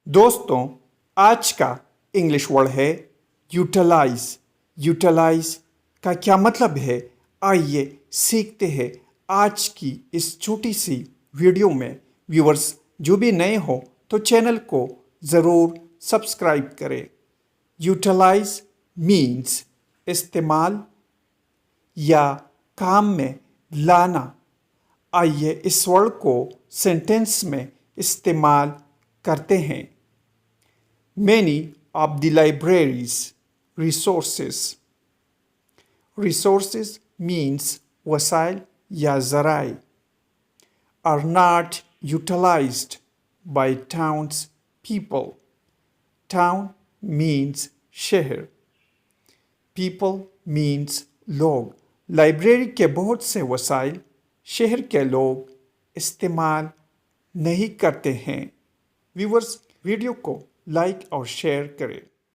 दोस्तों, आज का इंग्लिश वर्ड है यूटिलाइज। यूटिलाइज का क्या मतलब है, आइए सीखते हैं आज की इस छोटी सी वीडियो में। व्यूअर्स जो भी नए हो तो चैनल को ज़रूर सब्सक्राइब करें। यूटिलाइज मीन्स इस्तेमाल या काम में लाना। आइए इस वर्ड को सेंटेंस में इस्तेमाल करते हैं। Many of the library's resources means वसाइल या ज़राए are not utilized by town's people. Town means शहर, people means लोग। लाइब्रेरी के बहुत से वसाइल शहर के लोग इस्तेमाल नहीं करते हैं। व्यूअर्स वीडियो को लाइक और शेयर करें।